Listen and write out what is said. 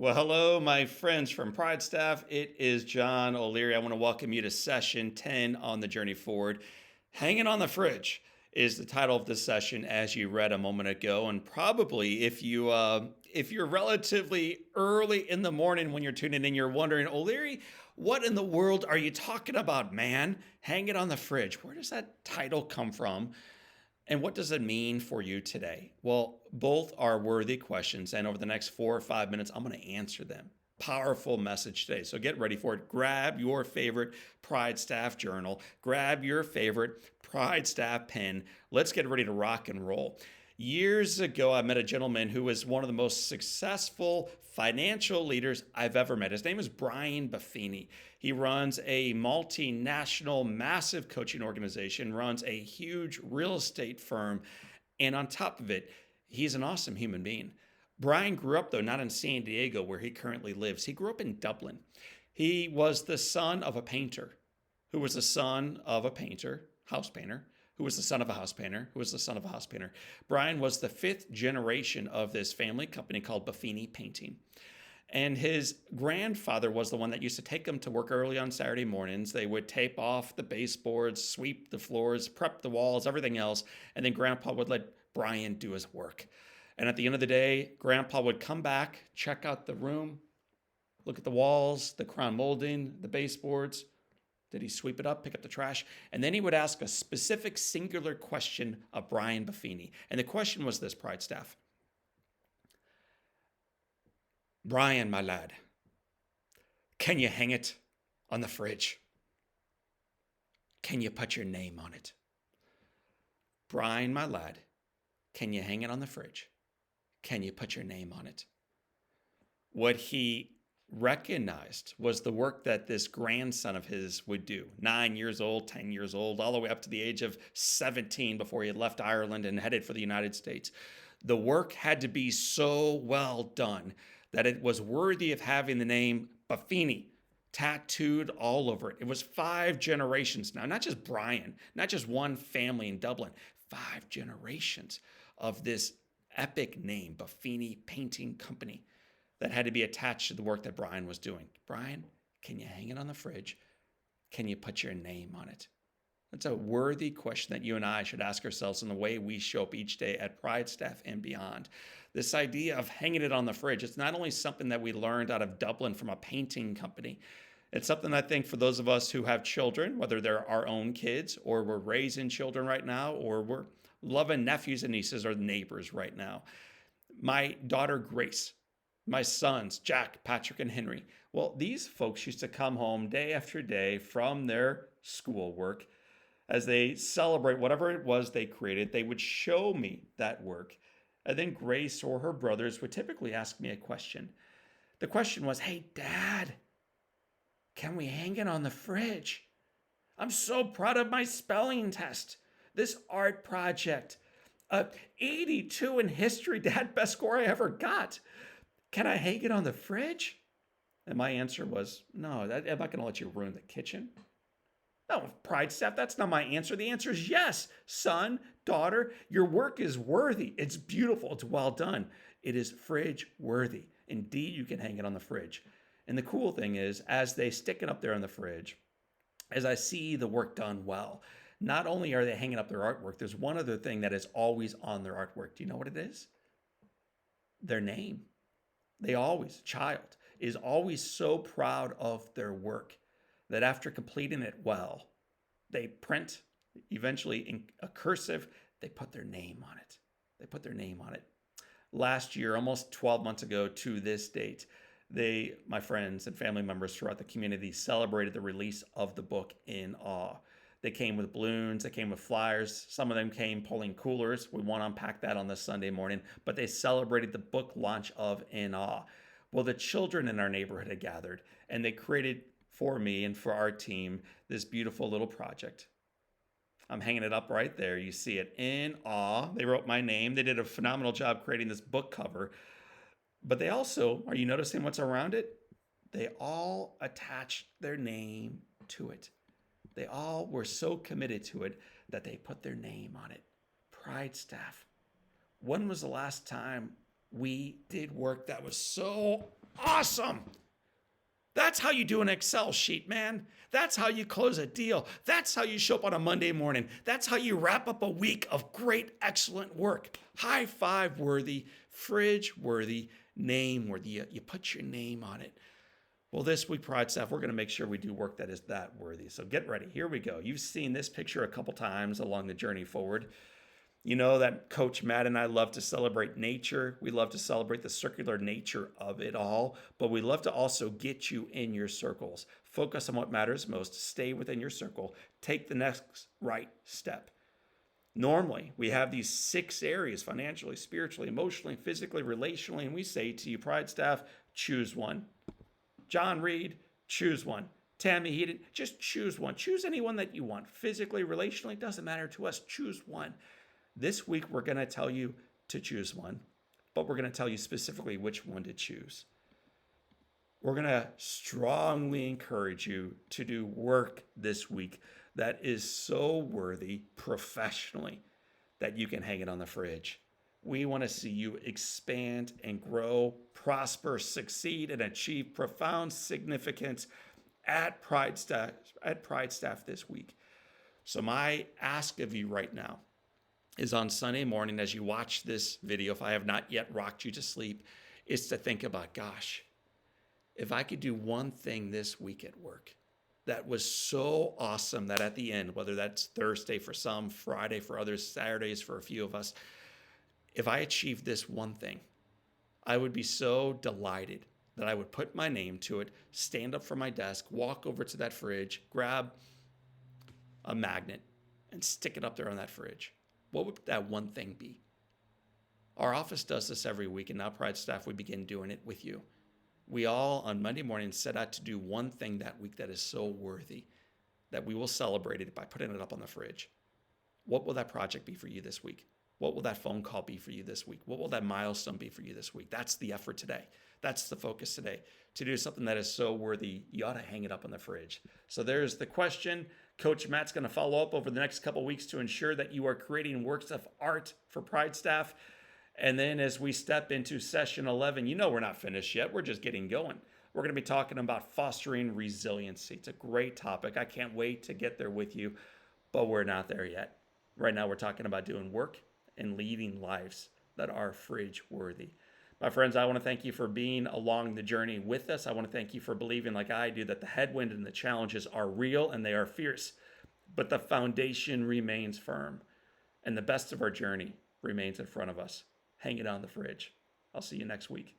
Well, hello, my friends from Pride Staff. It is John O'Leary. I want to welcome you to session 10 on the journey forward. Hanging on the Fridge is the title of this session, as you read a moment ago. And probably, if you're relatively early in the morning when you're tuning in, you're wondering, O'Leary, what in the world are you talking about, man? Hanging on the Fridge. Where does that title come from? And what does it mean for you today? Well, both are worthy questions. And over the next 4 or 5 minutes, I'm going to answer them. Powerful message today. So get ready for it. Grab your favorite Pride Staff journal, grab your favorite Pride Staff pen. Let's get ready to rock and roll. Years ago, I met a gentleman who was one of the most successful financial leaders I've ever met. His name is Brian Buffini. He runs a multinational, massive coaching organization, runs a huge real estate firm, and on top of it, he's an awesome human being. Brian grew up, though, not in San Diego, where he currently lives. He grew up in Dublin. He was the son of a painter, who was the son of a painter, house painter, who was the son of a house painter, who was the son of a house painter. Brian was the fifth generation of this family company called Buffini Painting. And his grandfather was the one that used to take him to work early on Saturday mornings. They would tape off the baseboards, sweep the floors, prep the walls, everything else. And then Grandpa would let Brian do his work. And at the end of the day, Grandpa would come back, check out the room, look at the walls, the crown molding, the baseboards. Did he sweep it up, pick up the trash? And then he would ask a specific singular question of Brian Buffini. And the question was this, Pride Staff. Brian, my lad, can you hang it on the fridge? Can you put your name on it? Brian, my lad, can you hang it on the fridge? Can you put your name on it? What he recognized was the work that this grandson of his would do. 9 years old, 10 years old, all the way up to the age of 17 before he had left Ireland and headed for the United States. The work had to be so well done that it was worthy of having the name Buffini tattooed all over it. It was 5 generations now, not just Brian, not just one family in Dublin, 5 generations of this epic name, Buffini Painting Company, that had to be attached to the work that Brian was doing. Brian, can you hang it on the fridge? Can you put your name on it? That's a worthy question that you and I should ask ourselves in the way we show up each day at Pride Staff and beyond. This idea of hanging it on the fridge, it's not only something that we learned out of Dublin from a painting company. It's something I think for those of us who have children, whether they're our own kids or we're raising children right now, or we're loving nephews and nieces or neighbors right now. My daughter, Grace, my sons, Jack, Patrick, and Henry. Well, these folks used to come home day after day from their schoolwork. As they celebrate whatever it was they created, they would show me that work. And then Grace or her brothers would typically ask me a question. The question was, hey, Dad, can we hang it on the fridge? I'm so proud of my spelling test, this art project. 82 in history, Dad, best score I ever got. Can I hang it on the fridge? And my answer was, no, I'm not going to let you ruin the kitchen. No, Pride Staff, that's not my answer. The answer is yes. Son, daughter, your work is worthy. It's beautiful. It's well done. It is fridge worthy. Indeed, you can hang it on the fridge. And the cool thing is, as they stick it up there on the fridge, as I see the work done well, not only are they hanging up their artwork, there's one other thing that is always on their artwork. Do you know what it is? Their name. They always, child, is always so proud of their work that after completing it well, they print, eventually in a cursive, they put their name on it. They put their name on it. Last year, almost 12 months ago to this date, my friends and family members throughout the community celebrated the release of the book In Awe. They came with balloons, they came with flyers. Some of them came pulling coolers. We won't unpack that on this Sunday morning, but they celebrated the book launch of In Awe. Well, the children in our neighborhood had gathered and they created for me and for our team this beautiful little project. I'm hanging it up right there. You see it, In Awe. They wrote my name. They did a phenomenal job creating this book cover. But they also, are you noticing what's around it? They all attached their name to it. They all were so committed to it that they put their name on it. Pride Staff. When was the last time we did work that was so Awesome. That's how you do an Excel sheet, man. That's how you close a deal. That's how you show up on a Monday morning. That's how you wrap up a week of great, excellent work. High five worthy, fridge worthy, name worthy. You put your name on it. Well, this week, Pride Staff, we're going to make sure we do work that is that worthy. So get ready. Here we go. You've seen this picture a couple times along the journey forward. You know that Coach Matt and I love to celebrate nature. We love to celebrate the circular nature of it all, but we love to also get you in your circles. Focus on what matters most. Stay within your circle. Take the next right step. Normally, we have these 6 areas: financially, spiritually, emotionally, physically, relationally, and we say to you, Pride Staff, choose one. John Reed, choose one. Tammy Heaton, just choose one. Choose anyone that you want. Physically, relationally, doesn't matter to us. Choose one. This week, we're going to tell you to choose one, but we're going to tell you specifically which one to choose. We're going to strongly encourage you to do work this week that is so worthy professionally that you can hang it on the fridge. We want to see you expand and grow, prosper, succeed, and achieve profound significance at Pride Staff this week. So my ask of you right now is on Sunday morning as you watch this video, if I have not yet rocked you to sleep, is to think about, gosh, if I could do one thing this week at work that was so awesome that at the end, whether that's Thursday for some, Friday for others, Saturdays for a few of us, if I achieved this one thing, I would be so delighted that I would put my name to it, stand up from my desk, walk over to that fridge, grab a magnet, and stick it up there on that fridge. What would that one thing be? Our office does this every week, and now Pride Staff, we begin doing it with you. We all, on Monday morning, set out to do one thing that week that is so worthy that we will celebrate it by putting it up on the fridge. What will that project be for you this week? What will that phone call be for you this week? What will that milestone be for you this week? That's the effort today. That's the focus today. To do something that is so worthy, you ought to hang it up on the fridge. So there's the question. Coach Matt's going to follow up over the next couple of weeks to ensure that you are creating works of art for Pride Staff. And then as we step into session 11, you know we're not finished yet. We're just getting going. We're going to be talking about fostering resiliency. It's a great topic. I can't wait to get there with you, but we're not there yet. Right now, we're talking about doing work and leading lives that are fridge worthy. My friends, I want to thank you for being along the journey with us. I want to thank you for believing, like I do, that the headwind and the challenges are real and they are fierce, but the foundation remains firm and the best of our journey remains in front of us. Hang it on the fridge. I'll see you next week.